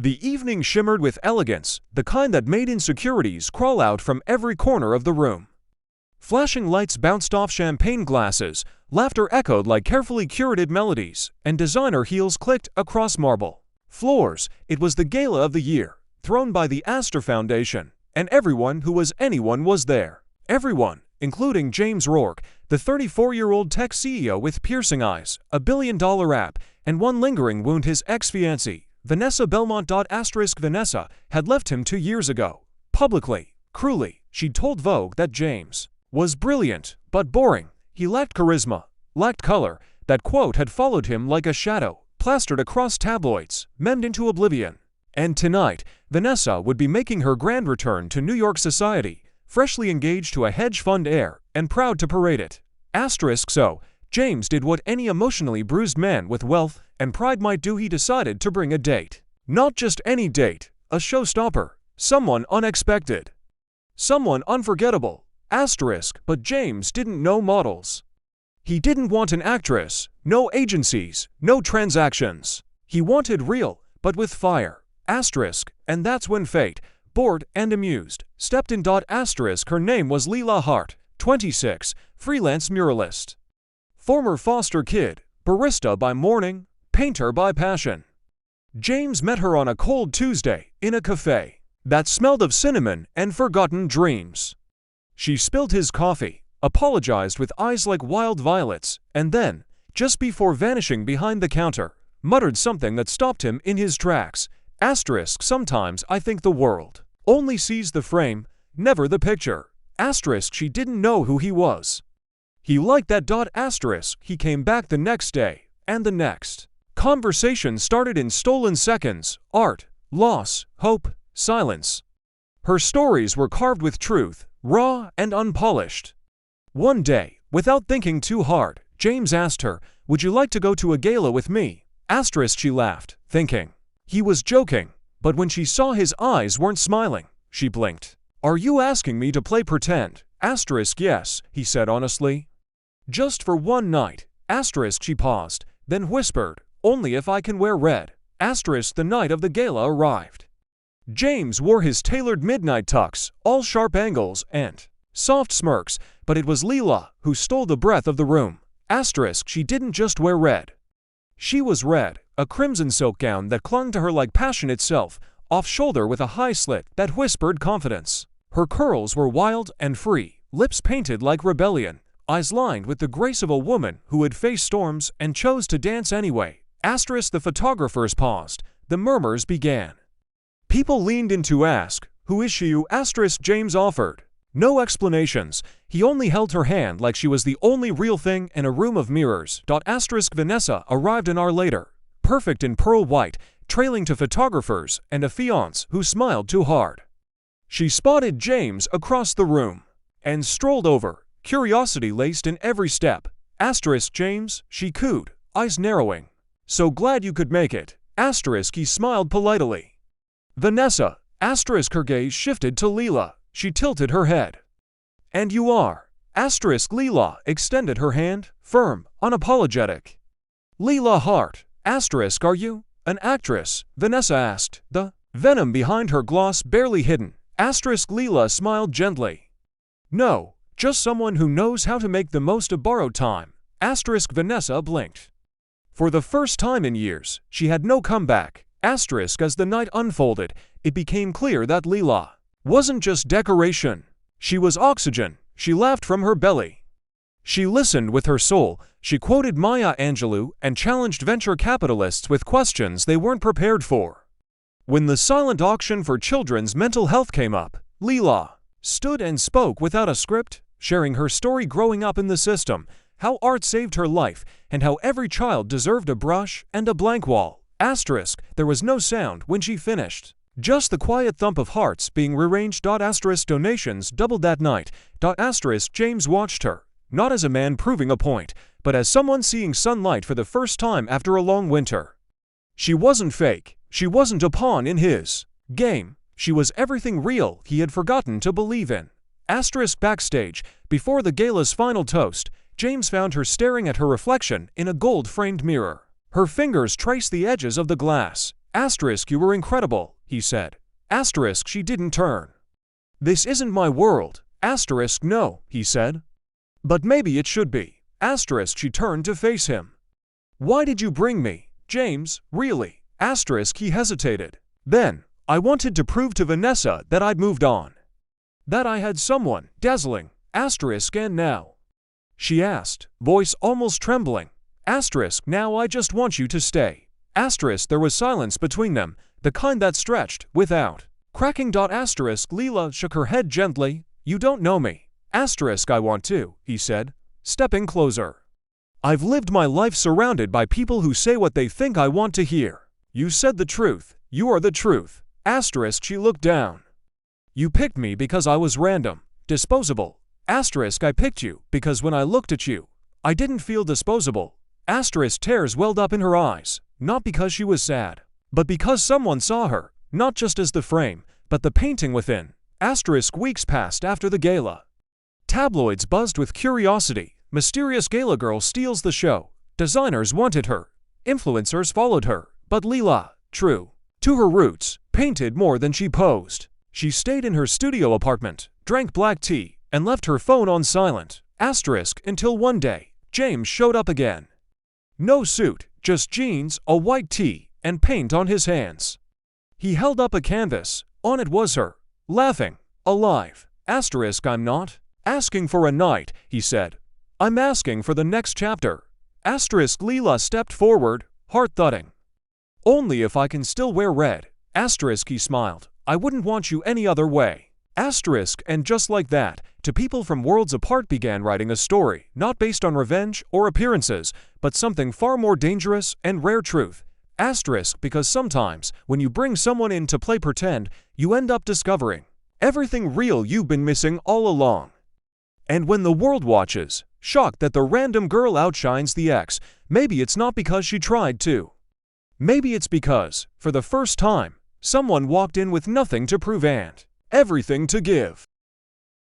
The evening shimmered with elegance, the kind that made insecurities crawl out from every corner of the room. Flashing lights bounced off champagne glasses, laughter echoed like carefully curated melodies, and designer heels clicked across marble floors. It was the gala of the year, thrown by the Astor Foundation, and everyone who was anyone was there. Everyone, including James Rourke, the 34-year-old tech CEO with piercing eyes, a billion-dollar app, and one lingering wound his ex-fiancée, Vanessa Belmont. Vanessa had left him 2 years ago. Publicly, cruelly, she'd told Vogue that James was brilliant, but boring. He lacked charisma, lacked color. That quote had followed him like a shadow, plastered across tabloids, memed into oblivion. And tonight, Vanessa would be making her grand return to New York society, freshly engaged to a hedge fund heir, and proud to parade it. So, James did what any emotionally bruised man with wealth and pride might do. He decided to bring a date. Not just any date, a showstopper, someone unexpected, someone unforgettable. But James didn't know models. He didn't want an actress, no agencies, no transactions. He wanted real, but with fire. And that's when fate, bored and amused, stepped in. Her name was Leela Hart, 26, freelance muralist. Former foster kid, barista by morning, painter by passion. James met her on a cold Tuesday in a cafe that smelled of cinnamon and forgotten dreams. She spilled his coffee, apologized with eyes like wild violets, and then, just before vanishing behind the counter, muttered something that stopped him in his tracks. Sometimes I think the world only sees the frame, never the picture. She didn't know who he was. He liked that. He came back the next day, and the next. Conversation started in stolen seconds: art, loss, hope, silence. Her stories were carved with truth, raw and unpolished. One day, without thinking too hard, James asked her, "Would you like to go to a gala with me?" She laughed, thinking he was joking, but when she saw his eyes weren't smiling, she blinked. "Are you asking me to play pretend?" Yes, he said honestly. "Just for one night." She paused, then whispered, "Only if I can wear red." The night of the gala arrived. James wore his tailored midnight tux, all sharp angles and soft smirks, but it was Leela who stole the breath of the room. She didn't just wear red. She was red, a crimson silk gown that clung to her like passion itself, off-shoulder with a high slit that whispered confidence. Her curls were wild and free, lips painted like rebellion, eyes lined with the grace of a woman who had faced storms and chose to dance anyway. The photographers paused. The murmurs began. People leaned in to ask, "Who is she?" James offered no explanations. He only held her hand like she was the only real thing in a room of mirrors. Vanessa arrived an hour later, perfect in pearl white, trailing to photographers and a fiancé who smiled too hard. She spotted James across the room and strolled over, curiosity laced in every step. "James," she cooed, eyes narrowing. "So glad you could make it." He smiled politely. "Vanessa." Her gaze shifted to Leela. She tilted her head. "And you are?" Leela extended her hand, firm, unapologetic. "Leela Hart." "Are you an actress?" Vanessa asked, the venom behind her gloss barely hidden. Leela smiled gently. "No, just someone who knows how to make the most of borrowed time." Vanessa blinked. For the first time in years, she had no comeback. As the night unfolded, it became clear that Leela wasn't just decoration. She was oxygen. She laughed from her belly. She listened with her soul. She quoted Maya Angelou and challenged venture capitalists with questions they weren't prepared for. When the silent auction for children's mental health came up, Leela stood and spoke without a script, sharing her story growing up in the system, how art saved her life, and how every child deserved a brush and a blank wall. There was no sound when she finished. Just the quiet thump of hearts being rearranged. Donations doubled that night. James watched her, not as a man proving a point, but as someone seeing sunlight for the first time after a long winter. She wasn't fake. She wasn't a pawn in his game. She was everything real he had forgotten to believe in. Backstage, before the gala's final toast, James found her staring at her reflection in a gold-framed mirror. Her fingers traced the edges of the glass. Asterisk, you were incredible, he said. Asterisk, she didn't turn. This isn't my world. Asterisk, no, he said. But maybe it should be. Asterisk, she turned to face him. Why did you bring me, James, really? Asterisk, he hesitated. Then, I wanted to prove to Vanessa that I'd moved on. That I had someone dazzling. Asterisk, and now? She asked, voice almost trembling. Asterisk, now I just want you to stay. Asterisk, there was silence between them, the kind that stretched, without. Cracking. Asterisk, Leela shook her head gently. You don't know me. Asterisk, I want to, he said, stepping closer. I've lived my life surrounded by people who say what they think I want to hear. You said the truth. You are the truth. Asterisk, she looked down. You picked me because I was random, disposable. Asterisk, I picked you because when I looked at you, I didn't feel disposable. Asterisk, tears welled up in her eyes, not because she was sad, but because someone saw her, not just as the frame, but the painting within. Asterisk, weeks passed after the gala. Tabloids buzzed with curiosity. Mysterious gala girl steals the show. Designers wanted her. Influencers followed her. But Leela, true to her roots, painted more than she posed. She stayed in her studio apartment, drank black tea, and left her phone on silent. Asterisk, until one day, James showed up again. No suit, just jeans, a white tee, and paint on his hands. He held up a canvas. On it was her, laughing, alive. Asterisk, I'm not asking for a night, he said. I'm asking for the next chapter. Asterisk, Leela stepped forward, heart thudding. Only if I can still wear red. Asterisk, he smiled. I wouldn't want you any other way. Asterisk, and just like that, two people from worlds apart began writing a story, not based on revenge or appearances, but something far more dangerous and rare truth. Asterisk, because sometimes, when you bring someone in to play pretend, you end up discovering everything real you've been missing all along. And when the world watches, shocked that the random girl outshines the ex, maybe it's not because she tried to. Maybe it's because, for the first time, someone walked in with nothing to prove and everything to give.